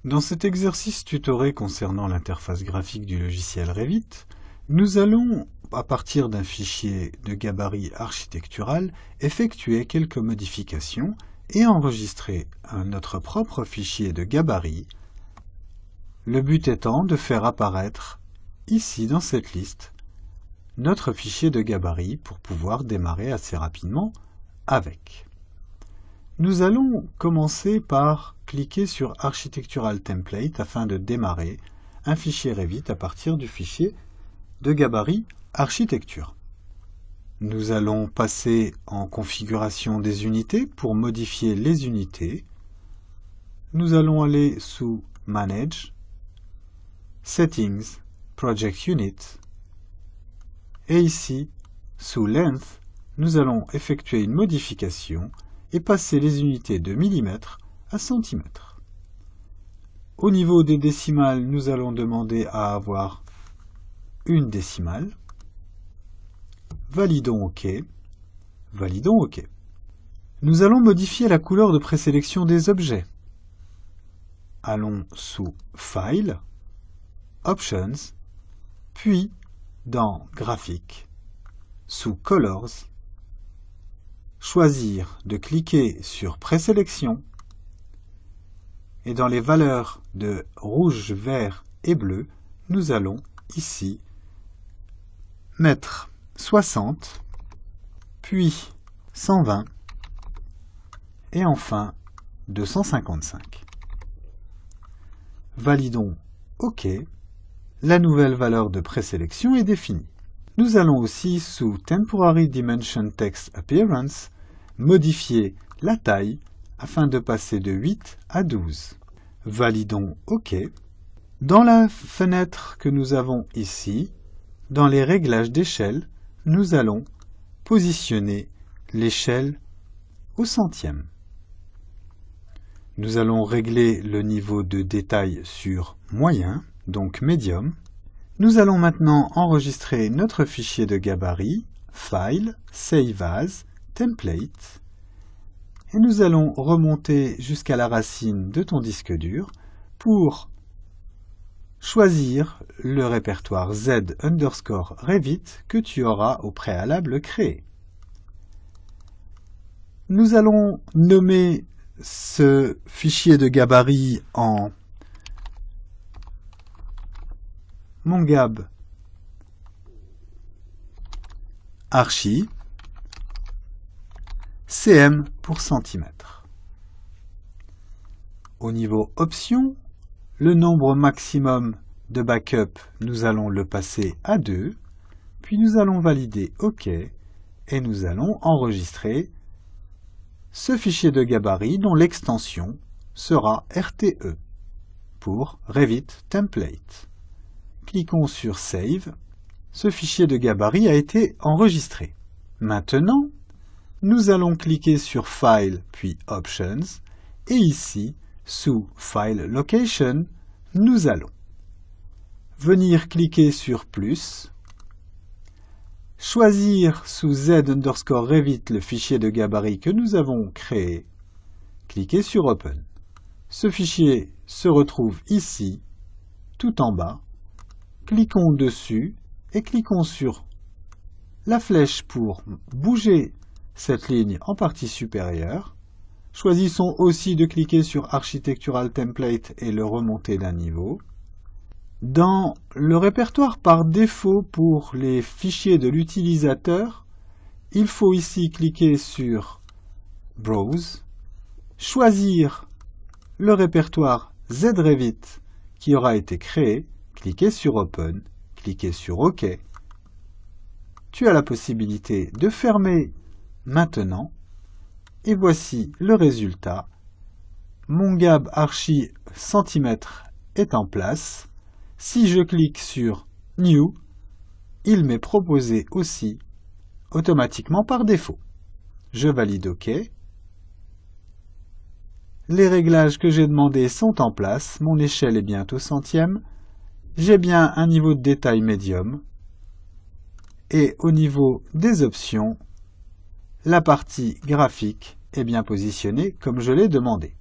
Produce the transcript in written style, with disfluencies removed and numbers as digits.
Dans cet exercice tutoré concernant l'interface graphique du logiciel Revit, nous allons, à partir d'un fichier de gabarit architectural, effectuer quelques modifications et enregistrer notre propre fichier de gabarit, le but étant de faire apparaître, ici dans cette liste, notre fichier de gabarit pour pouvoir démarrer assez rapidement avec. Nous allons commencer par cliquer sur Architectural Template afin de démarrer un fichier Revit à partir du fichier de gabarit architecture. Nous allons passer en configuration des unités pour modifier les unités. Nous allons aller sous Manage, Settings, Project Unit et ici, sous Length, nous allons effectuer une modification et passer les unités de millimètres à centimètres. Au niveau des décimales, nous allons demander à avoir une décimale. Validons OK. Validons OK. Nous allons modifier la couleur de présélection des objets. Allons sous File, Options, puis dans Graphique, sous Colors, choisir de cliquer sur Présélection et dans les valeurs de rouge, vert et bleu, nous allons ici mettre 60, puis 120 et enfin 255. Validons OK. La nouvelle valeur de présélection est définie. Nous allons aussi, sous Temporary Dimension Text Appearance, modifier la taille afin de passer de 8 à 12. Validons OK. Dans la fenêtre que nous avons ici, dans les réglages d'échelle, nous allons positionner l'échelle au centième. Nous allons régler le niveau de détail sur moyen, donc médium. Nous allons maintenant enregistrer notre fichier de gabarit, File, Save As, Template, et nous allons remonter jusqu'à la racine de ton disque dur pour choisir le répertoire Z_Revit que tu auras au préalable créé. Nous allons nommer ce fichier de gabarit en mongab archi cm pour centimètre. Au niveau options, le nombre maximum de backup, nous allons le passer à 2, puis nous allons valider OK et nous allons enregistrer ce fichier de gabarit dont l'extension sera RTE pour Revit Template. Cliquons sur Save. Ce fichier de gabarit a été enregistré. Maintenant, nous allons cliquer sur File puis Options et ici, sous File Location, nous allons venir cliquer sur plus, choisir sous Z_Revit le fichier de gabarit que nous avons créé, cliquez sur Open. Ce fichier se retrouve ici, tout en bas. Cliquons dessus et cliquons sur la flèche pour bouger cette ligne en partie supérieure. Choisissons aussi de cliquer sur Architectural Template et le remonter d'un niveau. Dans le répertoire par défaut pour les fichiers de l'utilisateur, il faut ici cliquer sur Browse, choisir le répertoire ZRevit qui aura été créé, cliquez sur Open, cliquez sur OK. Tu as la possibilité de fermer maintenant et voici le résultat. Mongab Archi centimètre est en place. Si je clique sur New, il m'est proposé aussi automatiquement par défaut. Je valide OK. Les réglages que j'ai demandés sont en place. Mon échelle est bien au centième. J'ai bien un niveau de détail médium. Et au niveau des options, la partie graphique est bien positionnée comme je l'ai demandé.